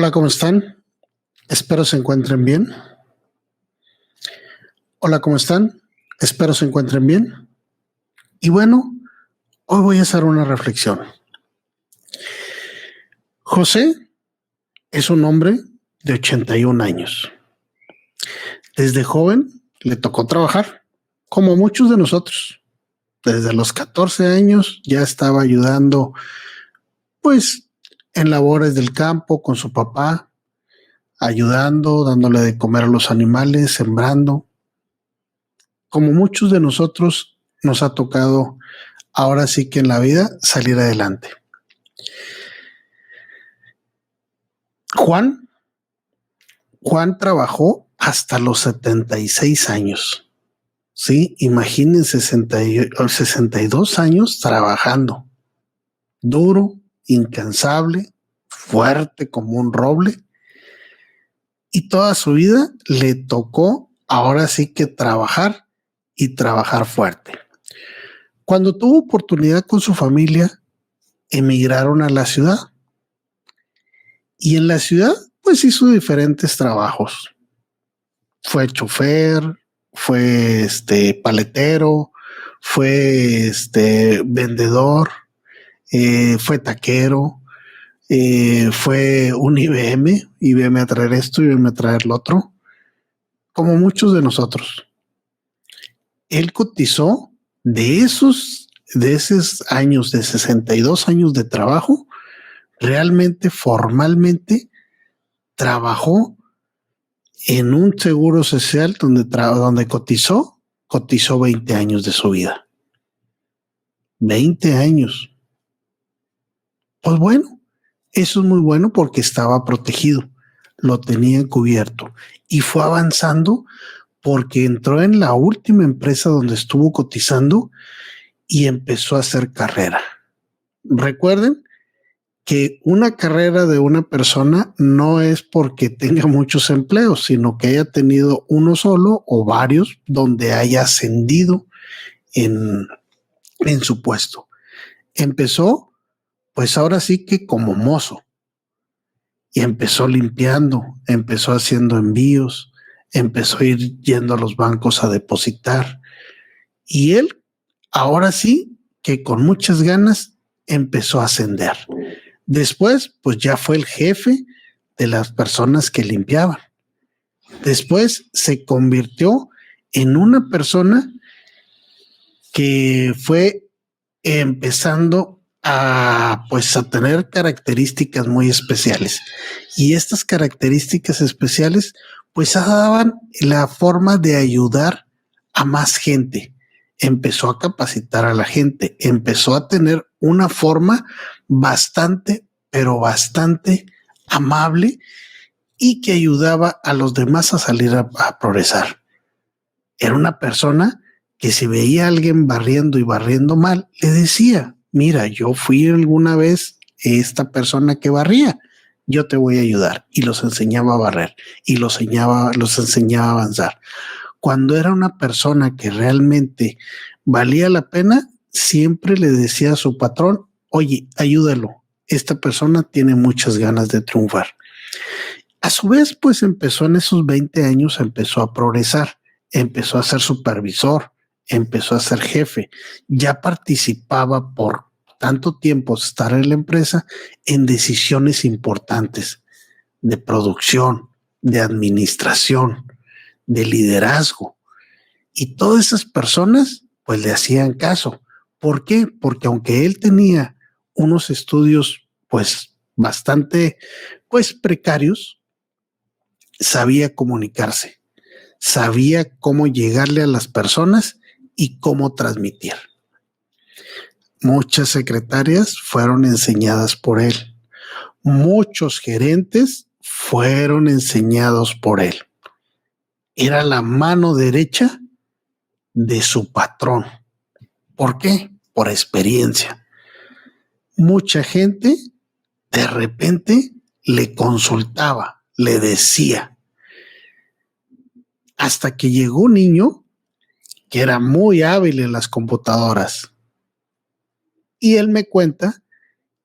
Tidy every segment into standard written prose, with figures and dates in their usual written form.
Hola, ¿cómo están? Espero se encuentren bien. Hola, ¿cómo están? Espero se encuentren bien. Y bueno, hoy voy a hacer una reflexión. José es un hombre de 81 años. Desde joven le tocó trabajar, como muchos de nosotros. Desde los 14 años ya estaba ayudando, pues, en labores del campo con su papá, ayudando, dándole de comer a los animales, sembrando. Como muchos de nosotros nos ha tocado ahora sí que en la vida salir adelante. Juan, Juan trabajó hasta los 76 años. Sí, imagínense 62 años trabajando. Duro, incansable, fuerte como un roble. Y toda su vida le tocó ahora sí que trabajar y trabajar fuerte. Cuando tuvo oportunidad con su familia, emigraron a la ciudad. Y en la ciudad, pues hizo diferentes trabajos. Fue chofer, fue paletero, fue vendedor, fue taquero, fue un IBM a traer esto, IBM a traer lo otro, como muchos de nosotros. Él cotizó de esos años, de 62 años de trabajo, realmente formalmente trabajó en un seguro social donde cotizó 20 años de su vida. 20 años. Pues bueno, eso es muy bueno porque estaba protegido, lo tenía cubierto y fue avanzando porque entró en la última empresa donde estuvo cotizando y empezó a hacer carrera. Recuerden que una carrera de una persona no es porque tenga muchos empleos, sino que haya tenido uno solo o varios donde haya ascendido en, en su puesto. Empezó, pues ahora sí que como mozo, y empezó limpiando, empezó haciendo envíos, empezó a ir yendo a los bancos a depositar. Y él, ahora sí que con muchas ganas, empezó a ascender. Después, pues ya fue el jefe de las personas que limpiaban. Después se convirtió en una persona que fue empezando pues a tener características muy especiales. Y estas características especiales pues daban la forma de ayudar a más gente. Empezó a capacitar a la gente, empezó a tener una forma bastante, pero bastante amable y que ayudaba a los demás a salir a progresar. Era una persona que si veía a alguien barriendo y barriendo mal, le decía, mira, yo fui alguna vez esta persona que barría, yo te voy a ayudar. Y los enseñaba a barrer y los enseñaba a avanzar. Cuando era una persona que realmente valía la pena, siempre le decía a su patrón, oye, ayúdalo, esta persona tiene muchas ganas de triunfar. A su vez, pues empezó en esos 20 años, empezó a progresar, empezó a ser supervisor, empezó a ser jefe, ya participaba por tanto tiempo estar en la empresa en decisiones importantes de producción, de administración, de liderazgo. Y todas esas personas pues le hacían caso. ¿Por qué? Porque aunque él tenía unos estudios pues bastante pues precarios, sabía comunicarse, sabía cómo llegarle a las personas y cómo transmitir. Muchas secretarias fueron enseñadas por él. Muchos gerentes fueron enseñados por él. Era la mano derecha de su patrón. ¿Por qué? Por experiencia. Mucha gente de repente le consultaba, le decía, hasta que llegó un niño que era muy hábil en las computadoras. Y él me cuenta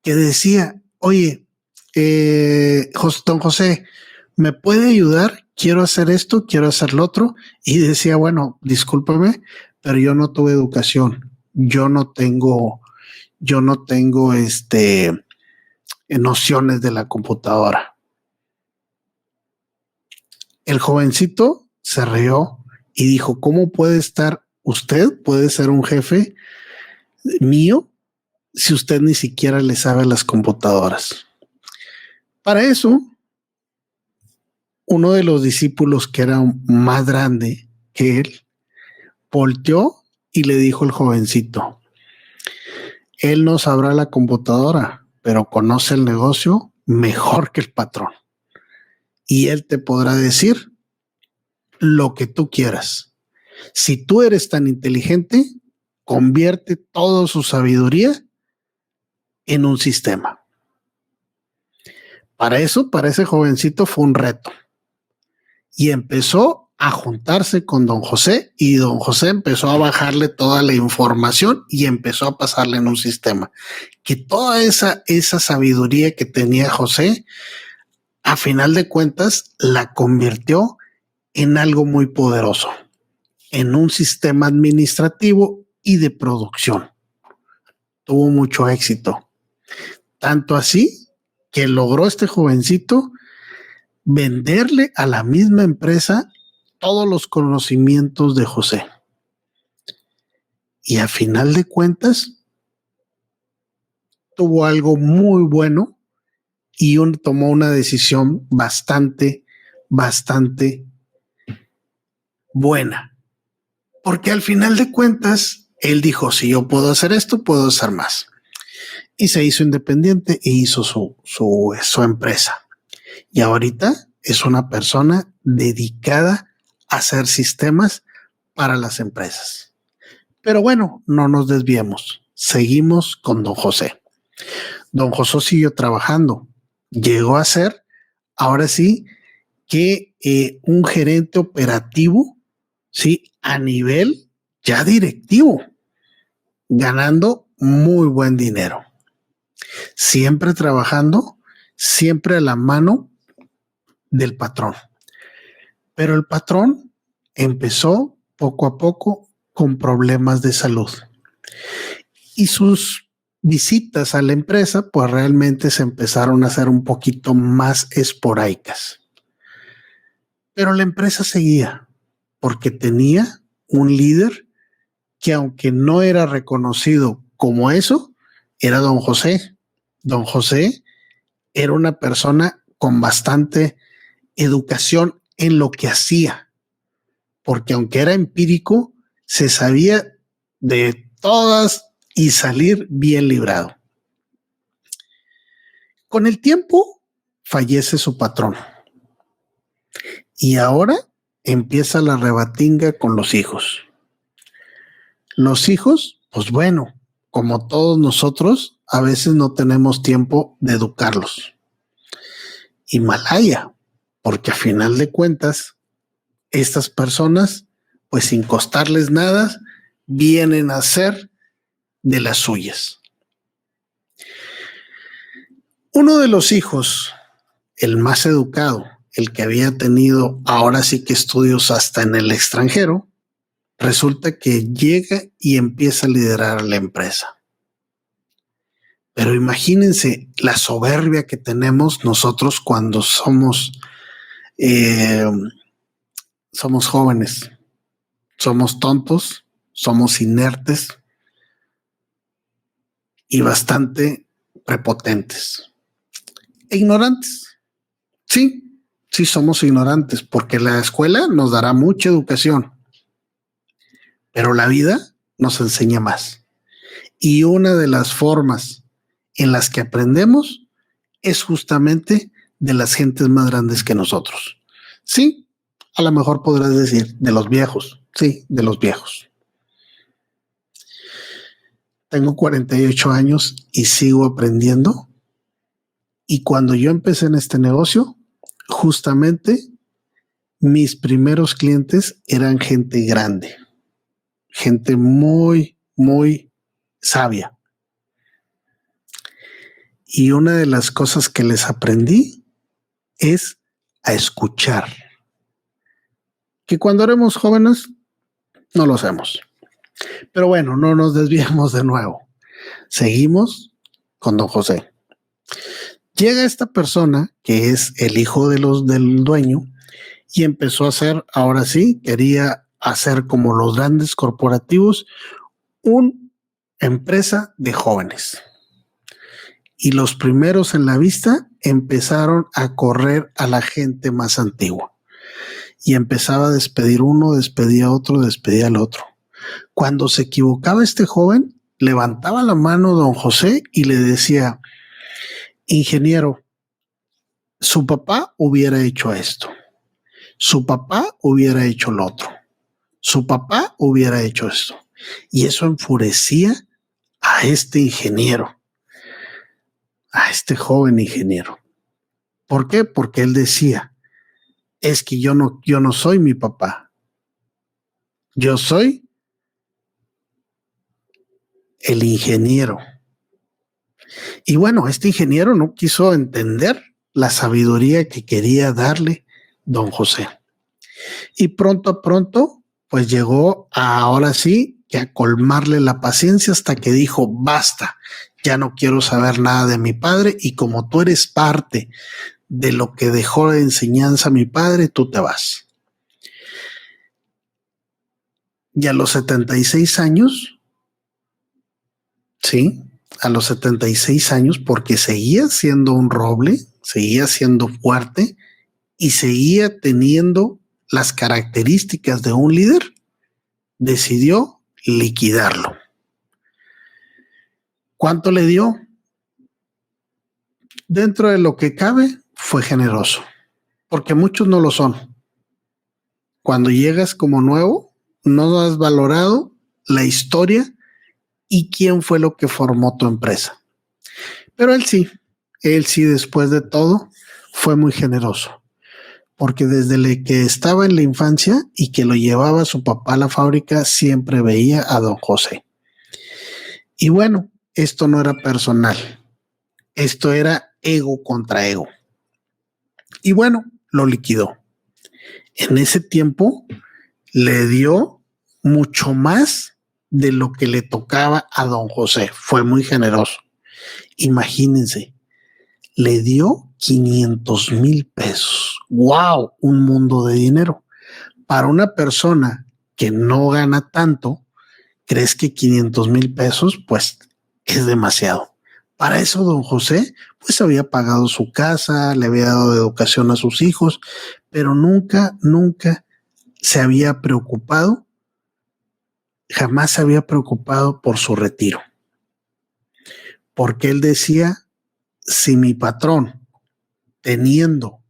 que decía, oye, don José, ¿me puede ayudar? Quiero hacer esto, quiero hacer lo otro. Y decía, bueno, discúlpeme, pero yo no tuve educación. Yo no tengo nociones de la computadora. El jovencito se rió y dijo, ¿cómo puede estar usted? Puede ser un jefe mío si usted ni siquiera le sabe las computadoras. Para eso, uno de los discípulos que era más grande que él, volteó y le dijo al jovencito, él no sabrá la computadora, pero conoce el negocio mejor que el patrón. Y él te podrá decir lo que tú quieras. Si tú eres tan inteligente, convierte toda su sabiduría en un sistema. Para eso, para ese jovencito fue un reto. Y empezó a juntarse con don José y don José empezó a bajarle toda la información y empezó a pasarle en un sistema. Que toda esa sabiduría que tenía José, a final de cuentas, la convirtió en algo muy poderoso, en un sistema administrativo y de producción. Tuvo mucho éxito. Tanto así que logró este jovencito venderle a la misma empresa todos los conocimientos de José. Y a final de cuentas, tuvo algo muy bueno y tomó una decisión bastante buena. Porque al final de cuentas, él dijo, si yo puedo hacer esto, puedo hacer más. Y se hizo independiente e hizo su empresa. Y ahorita es una persona dedicada a hacer sistemas para las empresas. Pero bueno, no nos desviemos. Seguimos con don José. Don José siguió trabajando. Llegó a ser, ahora sí, que un gerente operativo, sí, a nivel ya directivo, ganando muy buen dinero. Siempre trabajando, siempre a la mano del patrón. Pero el patrón empezó poco a poco con problemas de salud. Y sus visitas a la empresa, pues realmente se empezaron a hacer un poquito más esporádicas. Pero la empresa seguía porque tenía un líder que aunque no era reconocido como eso, era don José. Don José era una persona con bastante educación en lo que hacía, porque aunque era empírico, se sabía de todas y salir bien librado. Con el tiempo fallece su patrón y ahora empieza la rebatinga con los hijos. Los hijos, pues bueno, como todos nosotros, a veces no tenemos tiempo de educarlos. Himalaya, porque a final de cuentas, estas personas, pues sin costarles nada, vienen a hacer de las suyas. Uno de los hijos, el más educado, el que había tenido ahora sí que estudios hasta en el extranjero, resulta que llega y empieza a liderar la empresa. Pero imagínense la soberbia que tenemos nosotros cuando somos jóvenes, somos tontos, somos inertes y bastante prepotentes e ignorantes. Sí somos ignorantes porque la escuela nos dará mucha educación, pero la vida nos enseña más. Y una de las formas en las que aprendemos es justamente de las gentes más grandes que nosotros. Sí, a lo mejor podrás decir de los viejos. Sí, de los viejos. Tengo 48 años y sigo aprendiendo. Y cuando yo empecé en este negocio, justamente mis primeros clientes eran gente grande, gente muy sabia. Y una de las cosas que les aprendí es a escuchar. Que cuando éramos jóvenes no lo hacemos. Pero bueno, no nos desviamos de nuevo. Seguimos con don José. Llega esta persona que es el hijo del dueño y empezó a hacer, ahora sí, quería hacer como los grandes corporativos, una empresa de jóvenes. Y los primeros en la vista empezaron a correr a la gente más antigua. Y empezaba a despedir uno, despedía otro, despedía al otro. Cuando se equivocaba este joven, levantaba la mano don José y le decía, ingeniero, su papá hubiera hecho esto, su papá hubiera hecho lo otro, su papá hubiera hecho esto. Y eso enfurecía a este ingeniero, a este joven ingeniero. ¿Por qué? Porque él decía, es que yo no soy mi papá, yo soy el ingeniero. Y bueno, este ingeniero no quiso entender la sabiduría que quería darle don José. Y pronto a pronto, pues llegó ahora sí que a colmarle la paciencia hasta que dijo, basta, ya no quiero saber nada de mi padre y como tú eres parte de lo que dejó de enseñanza mi padre, tú te vas. Y a los 76 años, sí, a los 76 años, porque seguía siendo un roble, seguía siendo fuerte y seguía teniendo las características de un líder, decidió liquidarlo. ¿Cuánto le dio? Dentro de lo que cabe, fue generoso, porque muchos no lo son. Cuando llegas como nuevo, no has valorado la historia y quién fue lo que formó tu empresa. Pero él sí, después de todo, fue muy generoso, porque desde que estaba en la infancia y que lo llevaba su papá a la fábrica, siempre veía a don José. Y bueno, esto no era personal, esto era ego contra ego. Y bueno, lo liquidó. En ese tiempo le dio mucho más de lo que le tocaba a don José. Fue muy generoso. Imagínense, le dio 500,000 pesos. ¡Wow! Un mundo de dinero. Para una persona que no gana tanto, ¿crees que 500,000 pesos? Pues es demasiado. Para eso don José pues había pagado su casa, le había dado educación a sus hijos, pero nunca se había preocupado, jamás se había preocupado por su retiro. Porque él decía, si mi patrón, teniendo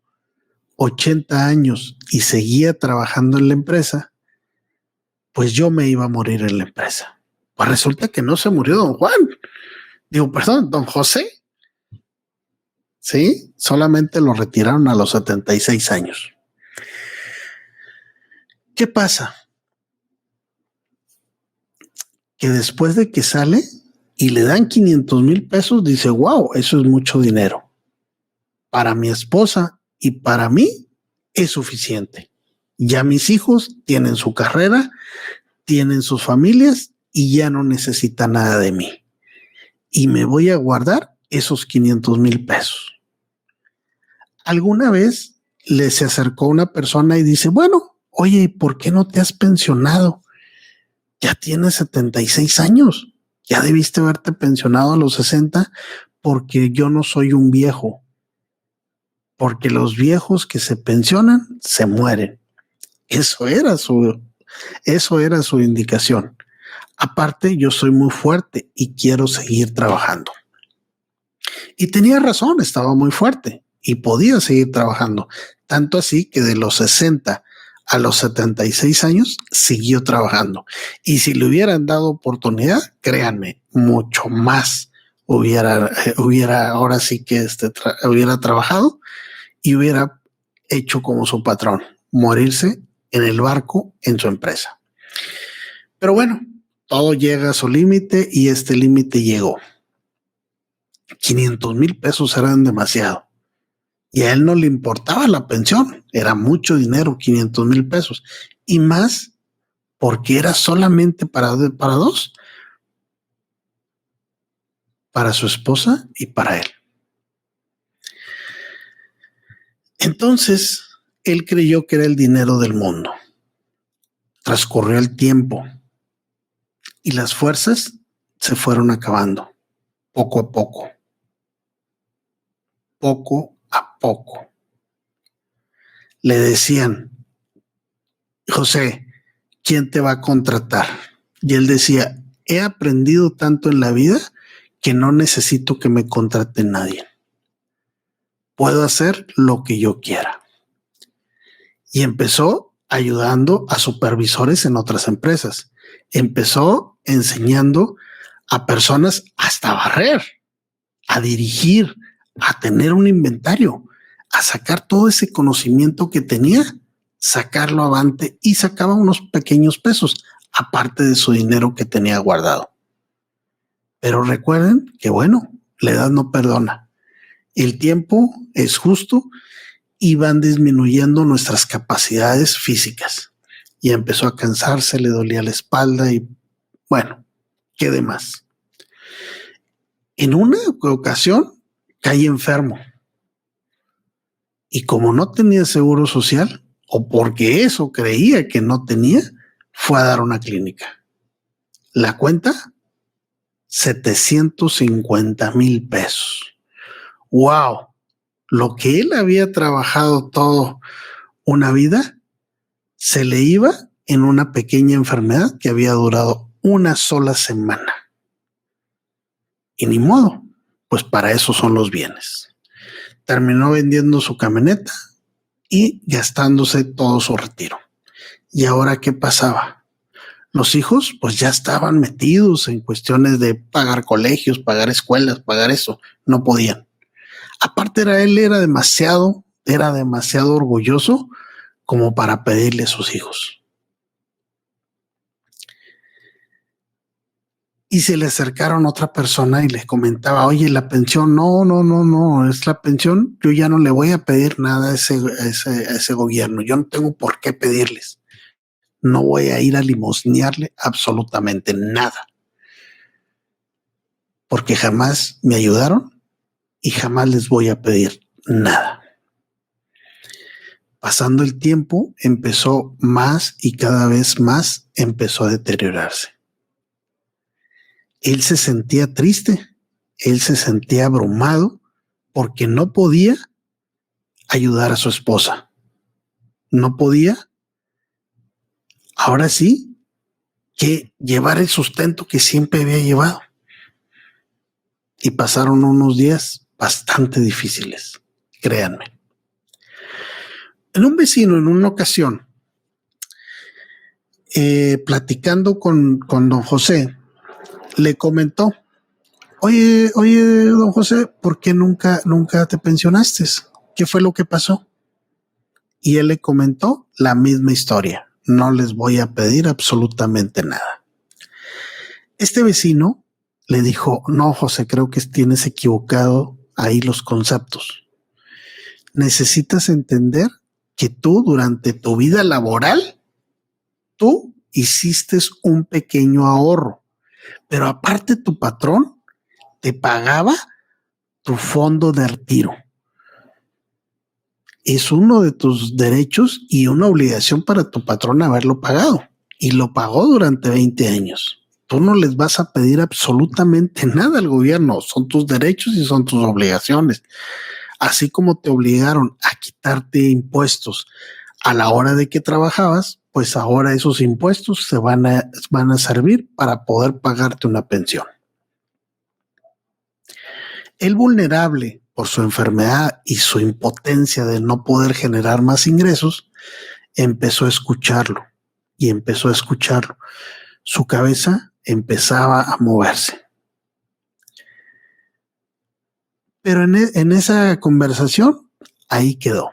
80 años y seguía trabajando en la empresa, pues yo me iba a morir en la empresa. Pues resulta que no se murió don Juan. Digo, perdón, don José. Sí, solamente lo retiraron a los 76 años. ¿Qué pasa? Que después de que sale y le dan 500,000 pesos, dice, wow, eso es mucho dinero. Para mi esposa y para mí es suficiente. Ya mis hijos tienen su carrera, tienen sus familias y ya no necesitan nada de mí. Y me voy a guardar esos 500,000 pesos. Alguna vez se acercó una persona y dice, bueno, oye, ¿por qué no te has pensionado? Ya tienes 76 años. Ya debiste haberte pensionado a los 60 porque yo no soy un viejo. Porque los viejos que se pensionan se mueren. Eso era su indicación. Aparte, yo soy muy fuerte y quiero seguir trabajando. Y tenía razón, estaba muy fuerte y podía seguir trabajando. Tanto así que de los 60 a los 76 años siguió trabajando. Y si le hubieran dado oportunidad, créanme, mucho más hubiera ahora sí que hubiera trabajado y hubiera hecho como su patrón, morirse en el barco en su empresa. Pero bueno, todo llega a su límite y este límite llegó. $500,000 eran demasiado. Y a él no le importaba la pensión, era mucho dinero, $500,000. Y más porque era solamente para dos, para su esposa y para él. Entonces, él creyó que era el dinero del mundo. Transcurrió el tiempo y las fuerzas se fueron acabando, poco a poco. Poco a poco. Le decían, José, ¿quién te va a contratar? Y él decía, he aprendido tanto en la vida que no necesito que me contrate nadie. Puedo hacer lo que yo quiera. Y empezó ayudando a supervisores en otras empresas. Empezó enseñando a personas hasta barrer, a dirigir, a tener un inventario, a sacar todo ese conocimiento que tenía, sacarlo avante, y sacaba unos pequeños pesos, aparte de su dinero que tenía guardado. Pero recuerden que, bueno, la edad no perdona. El tiempo es justo y van disminuyendo nuestras capacidades físicas. Y empezó a cansarse, le dolía la espalda y, bueno, ¿qué demás? En una ocasión caí enfermo. Y como no tenía seguro social, o porque eso creía que no tenía, fue a dar una clínica. La cuenta, $750,000. ¡Wow! Lo que él había trabajado todo una vida, se le iba en una pequeña enfermedad que había durado una sola semana. Y ni modo, pues para eso son los bienes. Terminó vendiendo su camioneta y gastándose todo su retiro. ¿Y ahora qué pasaba? Los hijos pues ya estaban metidos en cuestiones de pagar colegios, pagar escuelas, pagar eso. No podían. Aparte él era demasiado orgulloso como para pedirle a sus hijos. Y se le acercaron a otra persona y les comentaba, oye, la pensión, no, es la pensión, yo ya no le voy a pedir nada a ese gobierno, yo no tengo por qué pedirles, no voy a ir a limosnearle absolutamente nada, porque jamás me ayudaron y jamás les voy a pedir nada. Pasando el tiempo, empezó más y cada vez más empezó a deteriorarse. Él se sentía triste, él se sentía abrumado porque no podía ayudar a su esposa. No podía, ahora sí, que llevar el sustento que siempre había llevado. Y pasaron unos días bastante difíciles, créanme. En un vecino, en una ocasión, platicando con don José, le comentó, oye, don José, ¿por qué nunca te pensionaste? ¿Qué fue lo que pasó? Y él le comentó la misma historia. No les voy a pedir absolutamente nada. Este vecino le dijo, no, José, creo que tienes equivocado ahí los conceptos. Necesitas entender que tú durante tu vida laboral, tú hiciste un pequeño ahorro, pero aparte tu patrón te pagaba tu fondo de retiro. Es uno de tus derechos y una obligación para tu patrón haberlo pagado. Y lo pagó durante 20 años. Tú no les vas a pedir absolutamente nada al gobierno. Son tus derechos y son tus obligaciones. Así como te obligaron a quitarte impuestos a la hora de que trabajabas, pues ahora esos impuestos se van a servir para poder pagarte una pensión. El vulnerable, por su enfermedad y su impotencia de no poder generar más ingresos, empezó a escucharlo y empezó a escucharlo. Su cabeza empezaba a moverse. Pero en esa conversación, ahí quedó.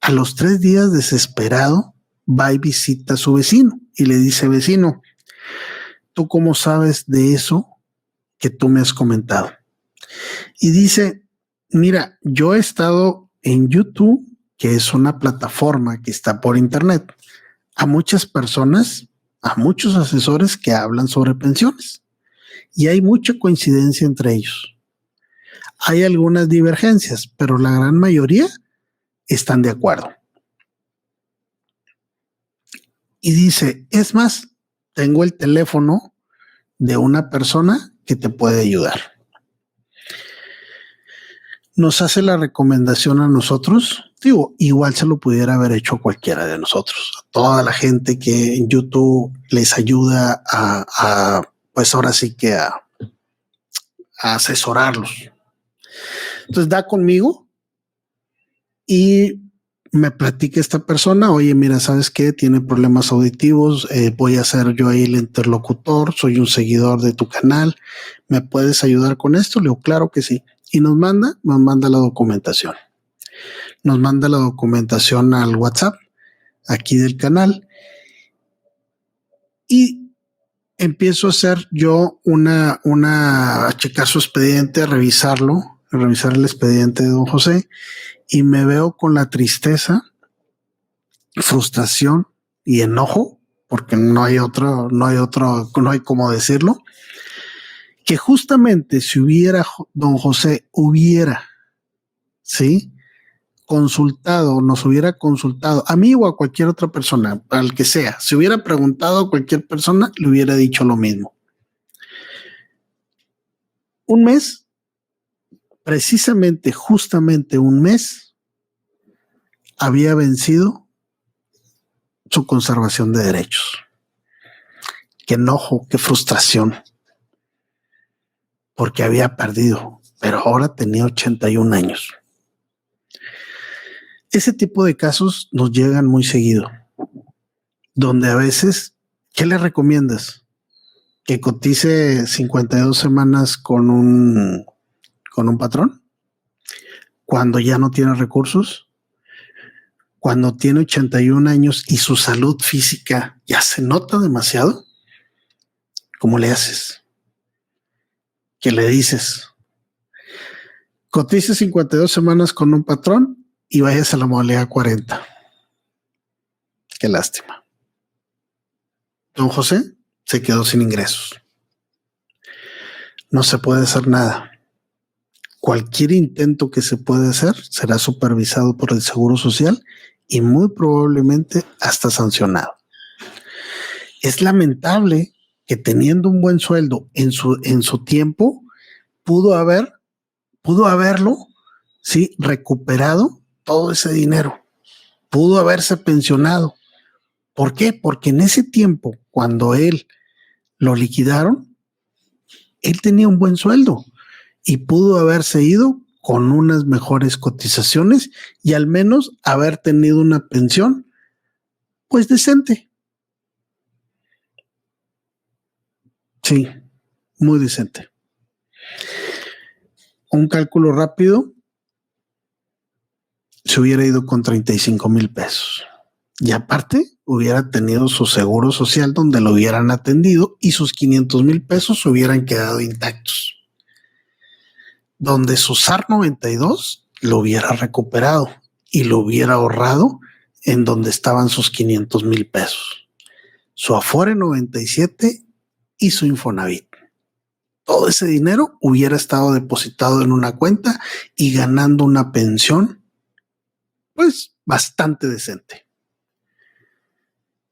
A los 3 días, desesperado, va y visita a su vecino y le dice, vecino, ¿tú cómo sabes de eso que tú me has comentado? Y dice, mira, yo he estado en YouTube, que es una plataforma que está por internet, a muchas personas, a muchos asesores que hablan sobre pensiones. Y hay mucha coincidencia entre ellos. Hay algunas divergencias, pero la gran mayoría están de acuerdo. Y dice, es más, tengo el teléfono de una persona que te puede ayudar. Nos hace la recomendación a nosotros. Digo, igual se lo pudiera haber hecho cualquiera de nosotros. A toda la gente que en YouTube les ayuda pues ahora sí que a asesorarlos. Entonces da conmigo y me platica esta persona, oye, mira, ¿sabes qué? Tiene problemas auditivos, voy a ser yo ahí el interlocutor, soy un seguidor de tu canal, ¿me puedes ayudar con esto? Le digo, claro que sí. Y nos manda la documentación. Nos manda la documentación al WhatsApp, aquí del canal, y empiezo a hacer yo a checar su expediente, a revisar el expediente de don José, y me veo con la tristeza, frustración y enojo, porque no hay cómo decirlo, que justamente si don José hubiera, ¿sí? nos hubiera consultado, a mí o a cualquier otra persona, al que sea, si hubiera preguntado a cualquier persona, le hubiera dicho lo mismo. Un mes, precisamente, justamente un mes, había vencido su conservación de derechos. Qué enojo, qué frustración, porque había perdido, pero ahora tenía 81 años. Ese tipo de casos nos llegan muy seguido, donde a veces, ¿qué le recomiendas? Que cotice 52 semanas con un patrón, cuando ya no tiene recursos, cuando tiene 81 años y su salud física ya se nota demasiado. ¿Cómo le haces? ¿Qué le dices? Cotice 52 semanas con un patrón y vayas a la modalidad 40. Qué lástima. Don José se quedó sin ingresos. No se puede hacer nada. Cualquier intento que se puede hacer será supervisado por el Seguro Social y muy probablemente hasta sancionado. Es lamentable que teniendo un buen sueldo en su tiempo, pudo haberlo, sí, recuperado todo ese dinero, pudo haberse pensionado. ¿Por qué? Porque en ese tiempo, cuando él lo liquidaron, él tenía un buen sueldo y pudo haberse ido con unas mejores cotizaciones y al menos haber tenido una pensión, pues decente. Sí, muy decente. Un cálculo rápido, se hubiera ido con 35,000 pesos. Y aparte, hubiera tenido su seguro social donde lo hubieran atendido y sus 500,000 pesos hubieran quedado intactos. Donde su SAR 92 lo hubiera recuperado y lo hubiera ahorrado en donde estaban sus 500,000 pesos. Su Afore 97 y su Infonavit. Todo ese dinero hubiera estado depositado en una cuenta y ganando una pensión, pues bastante decente.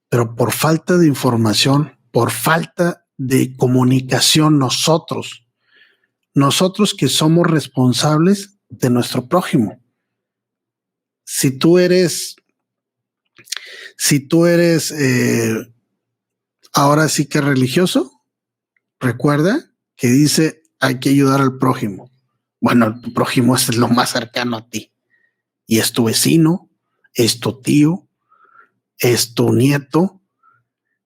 Pero por falta de información, por falta de comunicación, nosotros que somos responsables de nuestro prójimo. Si tú eres ahora sí que religioso, recuerda que dice hay que ayudar al prójimo. Bueno, tu prójimo es lo más cercano a ti y es tu vecino, es tu tío, es tu nieto,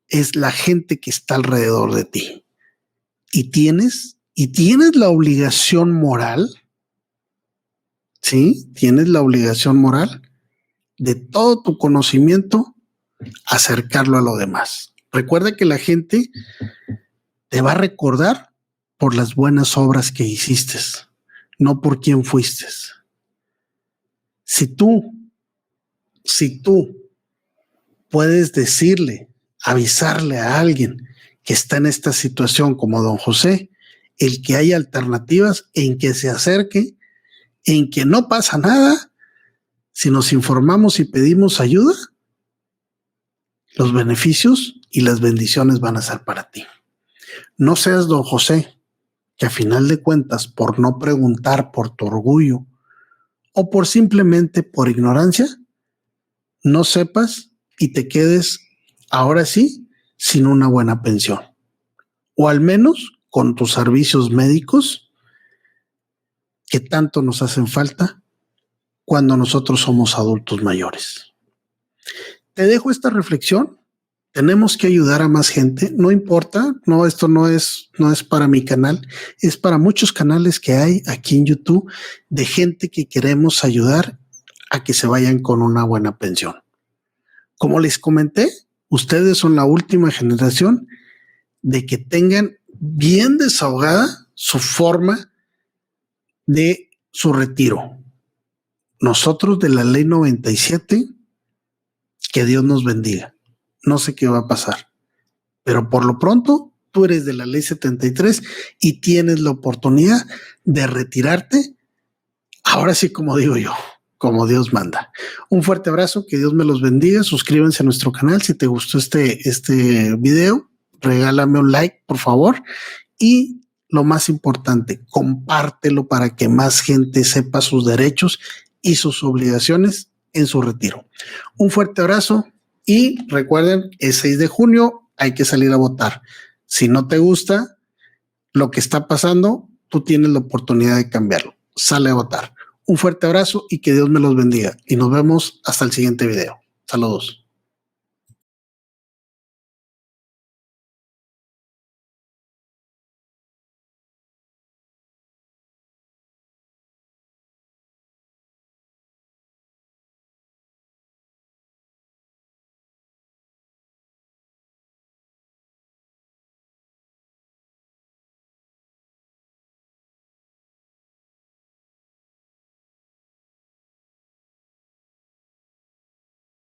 es la gente que está alrededor de ti. Y tienes la obligación moral, ¿sí? Tienes la obligación moral de todo tu conocimiento acercarlo a lo demás. Recuerda que la gente te va a recordar por las buenas obras que hiciste. no por quién fuiste. Si tú puedes decirle, avisarle a alguien que está en esta situación como don José, el que hay alternativas, en que se acerque, en que no pasa nada, si nos informamos y pedimos ayuda, los beneficios y las bendiciones van a ser para ti. No seas don José, que a final de cuentas, por no preguntar, por tu orgullo o por simplemente por ignorancia, no sepas y te quedes ahora sí sin una buena pensión. O al menos con tus servicios médicos que tanto nos hacen falta cuando nosotros somos adultos mayores. Te dejo esta reflexión. Tenemos que ayudar a más gente, no importa, no, esto no es para mi canal, es para muchos canales que hay aquí en YouTube de gente que queremos ayudar a que se vayan con una buena pensión. Como les comenté, ustedes son la última generación de que tengan bien desahogada su forma de su retiro. Nosotros de la ley 97, que Dios nos bendiga. No sé qué va a pasar, pero por lo pronto tú eres de la ley 73 y tienes la oportunidad de retirarte. Ahora sí, como digo yo, como Dios manda. Un fuerte abrazo, que Dios me los bendiga. Suscríbanse a nuestro canal. Si te gustó este video, regálame un like, por favor. Y lo más importante, compártelo para que más gente sepa sus derechos y sus obligaciones en su retiro. Un fuerte abrazo. Y recuerden, el 6 de junio hay que salir a votar. Si no te gusta lo que está pasando, tú tienes la oportunidad de cambiarlo. Sale a votar. Un fuerte abrazo y que Dios me los bendiga. Y nos vemos hasta el siguiente video. Saludos.